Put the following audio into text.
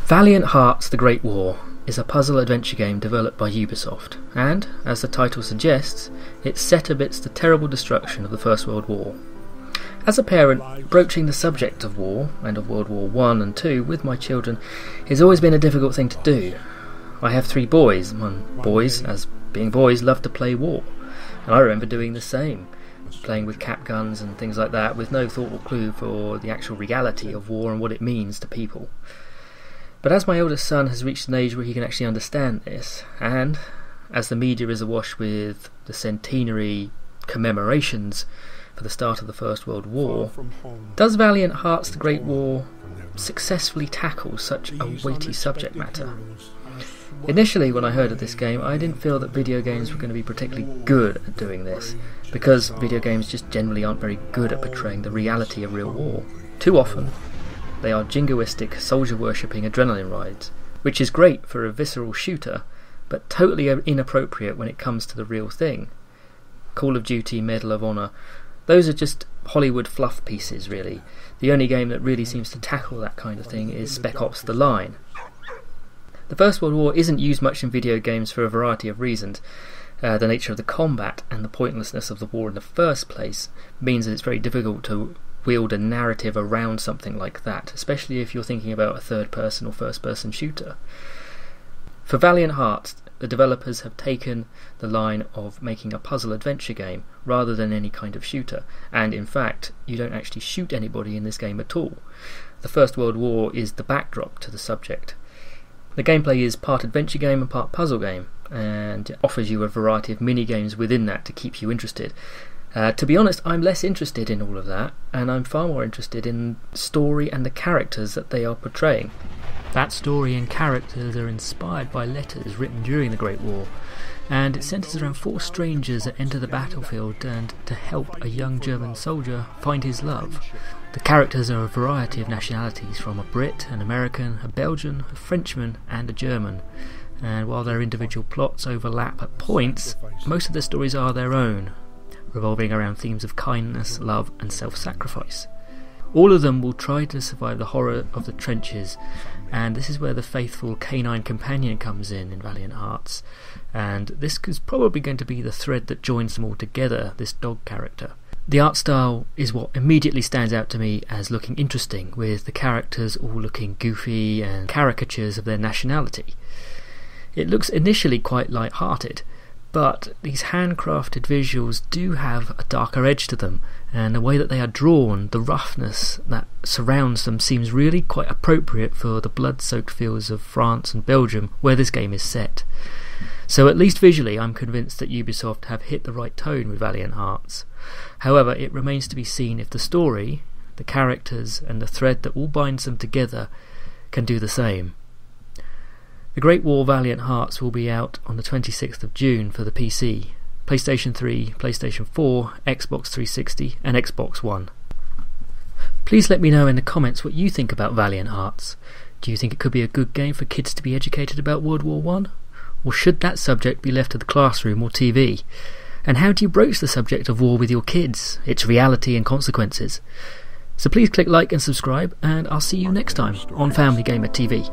Valiant Hearts: The Great War is a puzzle adventure game developed by Ubisoft, and, as the title suggests, it's set amidst the terrible destruction of the First World War. As a parent, broaching the subject of war, and of World War I and II, with my children has always been a difficult thing to do. I have 3 boys, and boys, as being boys, love to play war, and I remember doing the same, playing with cap guns and things like that, with no thought or clue for the actual reality of war and what it means to people. But as my eldest son has reached an age where he can actually understand this, and as the media is awash with the centenary commemorations for the start of the First World War, does Valiant Hearts: The Great War successfully tackle such a weighty subject matter? Initially, when I heard of this game, I didn't feel that video games were going to be particularly good at doing this, because video games just generally aren't very good at portraying the reality of real war. Too often, they are jingoistic, soldier-worshipping adrenaline rides, which is great for a visceral shooter, but totally inappropriate when it comes to the real thing. Call of Duty, Medal of Honor, those are just Hollywood fluff pieces, really. The only game that really seems to tackle that kind of thing is Spec Ops: The Line. The First World War isn't used much in video games for a variety of reasons. The nature of the combat and the pointlessness of the war in the first place means that it's very difficult to wield a narrative around something like that, especially if you're thinking about a third-person or first-person shooter. For Valiant Hearts, the developers have taken the line of making a puzzle adventure game rather than any kind of shooter, and in fact, you don't actually shoot anybody in this game at all. The First World War is the backdrop to the subject. The gameplay is part adventure game and part puzzle game, and it offers you a variety of mini-games within that to keep you interested. To be honest, I'm less interested in all of that, and I'm far more interested in the story and the characters that they are portraying. That story and characters are inspired by letters written during the Great War, and it centres around 4 strangers that enter the battlefield and to help a young German soldier find his love. The characters are a variety of nationalities, from a Brit, an American, a Belgian, a Frenchman and a German. And while their individual plots overlap at points, most of their stories are their own, revolving around themes of kindness, love and self-sacrifice. All of them will try to survive the horror of the trenches, and this is where the faithful canine companion comes in Valiant Hearts, and this is probably going to be the thread that joins them all together, this dog character. The art style is what immediately stands out to me as looking interesting, with the characters all looking goofy and caricatures of their nationality. It looks initially quite light-hearted, but these handcrafted visuals do have a darker edge to them, and the way that they are drawn, the roughness that surrounds them, seems really quite appropriate for the blood-soaked fields of France and Belgium where this game is set. So at least visually, I'm convinced that Ubisoft have hit the right tone with Valiant Hearts. However, it remains to be seen if the story, the characters and the thread that all binds them together can do the same. The Great War Valiant Hearts will be out on the 26th of June for the PC, PlayStation 3, PlayStation 4, Xbox 360 and Xbox One. Please let me know in the comments what you think about Valiant Hearts. Do you think it could be a good game for kids to be educated about World War I? Or should that subject be left to the classroom or TV? And how do you broach the subject of war with your kids, its reality and consequences? So please click like and subscribe, and I'll see you next time on Family Gamer TV.